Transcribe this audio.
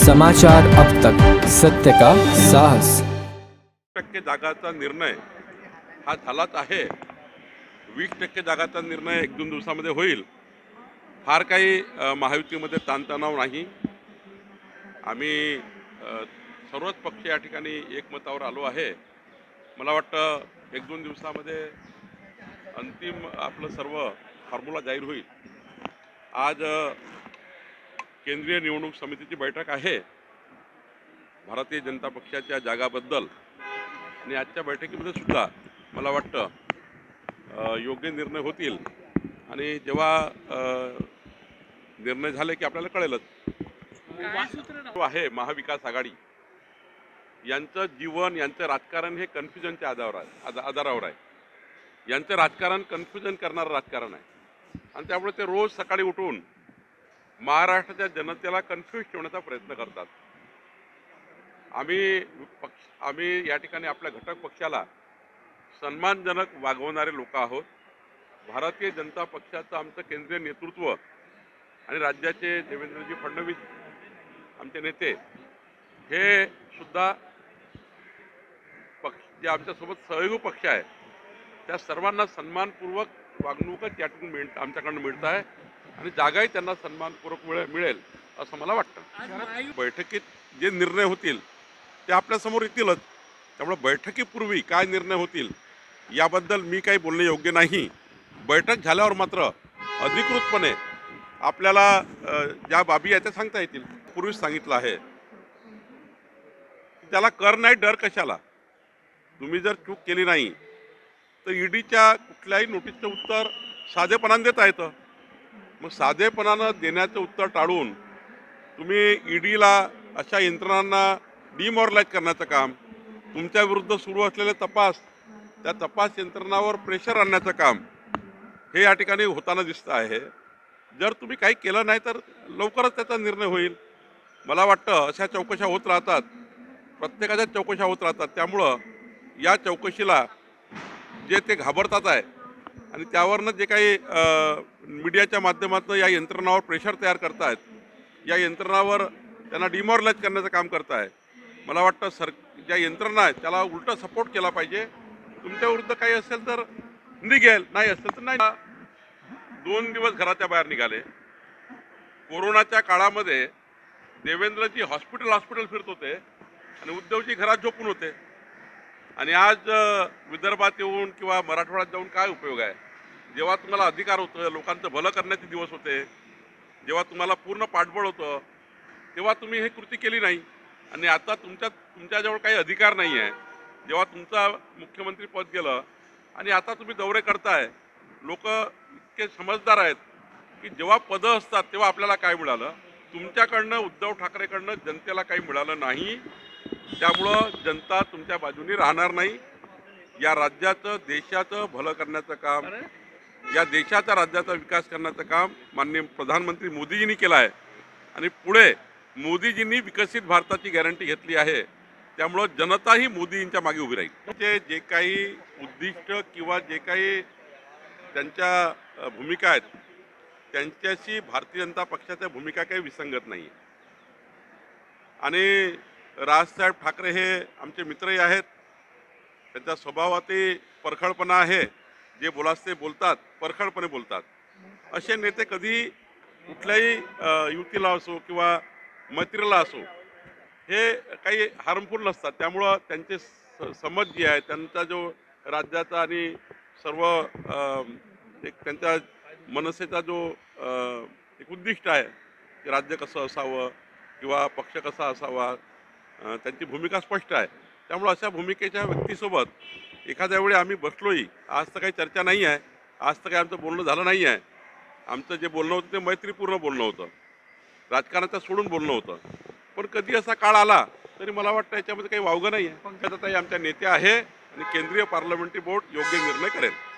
समाचार अब तक, सत्य का साहस। 20% जागाचा निर्णय हा झालाच आहे। 20% जागाचा निर्णय 1-2 दिवसामध्ये होईल। फार काही महायुतीमध्ये ताणतणाव नाही। आम्ही सर्वच पक्ष या ठिकाणी एकमतावर आलो आहे। मला वाटतं 1-2 दिवसामध्ये अंतिम आपलं सर्व फॉर्म्युला जाहीर होईल। आज केंद्रीय निवडणूक समितीची बैठक आहे भारतीय जनता पक्षाच्या जागाबद्दल, आणि आजच्या बैठकीमध्ये सुद्धा मला वाटतं योग्य निर्णय होतील। आणि जेव्हा निर्णय झाले की आपल्याला कळेलच। आहे महाविकास आघाडी यांचं जीवन, यांचं राजकारण हे कन्फ्युजनच्या आधारावर आहे। यांचं राजकारण कन्फ्युजन करणारं राजकारण आहे, आणि त्यामुळे ते रोज सकाळी उठून महाराष्ट्राच्या जनतेला कन्फ्यूज ठेवण्याचा प्रयत्न करतात। आम्ही या ठिकाणी आपल्या घटक पक्षाला सन्मानजनक वागवणारे लोक आहोत। भारतीय जनता पक्षाचं आमचं केंद्रीय नेतृत्व आणि राज्याचे देवेंद्रजी फडणवीस आमचे नेते हे सुद्धा जे आमच्यासोबत सहयोगी पक्ष आहे त्या सर्वांना सन्मानपूर्वक वागणूकच यातून आमच्याकडून मिळत आहे, आणि जागाही त्यांना सन्मानपूर्वक मिळेल असं मला वाटतं। बैठकीत जे निर्णय होतील ते आपल्यासमोर येतीलच, त्यामुळे बैठकीपूर्वी काय निर्णय होतील याबद्दल मी काही बोलणे योग्य नाही। बैठक झाल्यावर मात्र अधिकृतपणे आपल्याला ज्या बाबी आहेत त्या सांगता येतील। पूर्वीच सांगितलं आहे, त्याला कर नाही डर कशाला। तुम्ही जर चूक केली नाही तर ईडीच्या कुठल्याही नोटीसचं उत्तर साधेपणाने देता येतं। मग साधेपणानं देण्याचं उत्तर टाळून तुम्ही ईडीला अशा यंत्रणांना डिमॉरलाइज करण्याचं काम, तुमच्या विरुद्ध सुरू असलेले तपास, त्या तपास यंत्रणांवर प्रेशर आणण्याचं काम हे या ठिकाणी होताना दिसतं आहे। जर तुम्ही काही केलं नाही तर लवकरच त्याचा निर्णय होईल। मला वाटतं अशा चौकशा होत राहतात, प्रत्येकाच्या चौकशा होत राहतात। त्यामुळं या चौकशीला जे ते घाबरतात आहे, आणि त्यावरनं जे काही मीडियाच्या माध्यमातून या यंत्रणावर प्रेशर तयार करतायत, या यंत्रणावर त्यांना डिमॉरलाइज करण्याचं काम करताय। मला वाटतं ज्या यंत्रणा आहेत त्याला उलटा सपोर्ट केला पाहिजे। तुमच्या विरुद्ध काही असेल तर निघेल, नाही असेल तर नाही। 2 दिवस घराच्या बाहेर निघाले। कोरोनाच्या काळामध्ये देवेंद्रजी हॉस्पिटल फिरत होते आणि उद्धवजी घरात झोपून होते, आणि आज विदर्भात येऊन किंवा मराठवाड्यात जाऊन काय उपयोग आहे। जेव्हा तुम्हाला अधिकार होतं, लोकांचं भलं करण्याचे दिवस होते, जेव्हा तुम्हाला पूर्ण पाठबळ होतं, तेव्हा तुम्ही हे कृती केली नाही। आणि आता तुमच्याजवळ काही अधिकार नाही आहे, जेव्हा तुमचा मुख्यमंत्री पद गेलं आणि आता तुम्ही दौरे करताय। लोक इतके समजदार आहेत की जेव्हा पदं असतात तेव्हा आपल्याला काय मिळालं, तुमच्याकडनं उद्धव ठाकरेकडनं जनतेला काही मिळालं नाही। त्यामुळं जनता तुमच्या बाजूनी राहणार नाही। या राज्याचं, देशाचं भलं करण्याचं काम, या देशाच्या राज्याचा विकास करण्याचं काम माननीय प्रधानमंत्री मोदीजींनी केलं आहे, आणि पुढे मोदीजींनी विकसित भारताची गॅरंटी घेतली आहे। त्यामुळं जनताही मोदींच्या मागे उभी राहील। जे काही उद्दिष्ट किंवा जे काही त्यांच्या भूमिका आहेत त्यांच्याशी भारतीय जनता पक्षाच्या भूमिका काही विसंगत नाही। आणि राजसाहेब ठाकरे हे आमचे मित्रही आहेत, त्यांच्या स्वभावातही परखडपणा आहे। जे बोलास ते बोलतात, परखडपणे बोलतात। असे नेते कधी कुठल्याही युतीला असो किंवा मैत्रीला असो हे काही हार्मफुल नसतात। त्यामुळं त्यांचे समज जी आहे, त्यांचा जो राज्याचा आणि सर्व एक त्यांच्या मनसेचा जो एक उद्दिष्ट आहे की राज्य कसं असावं किंवा पक्ष कसा असावा, त्यांची भूमिका स्पष्ट आहे। त्यामुळे अशा भूमिकेच्या व्यक्तीसोबत एखाद्या वेळी आम्ही बसलोही। आज तर काही चर्चा नाही आहे, आज तर काही आमचं बोलणं झालं नाही आहे। आमचं जे बोलणं होतं ते मैत्रीपूर्ण बोलणं होतं, राजकारणाचं सोडून बोलणं होतं। पण कधी असा काळ आला तरी मला वाटतं याच्यामध्ये काही वावगं नाही आहे। पंकजाताई आमच्या नेत्या आहे, आणि केंद्रीय पार्लमेंटरी बोर्ड योग्य निर्णय करेल।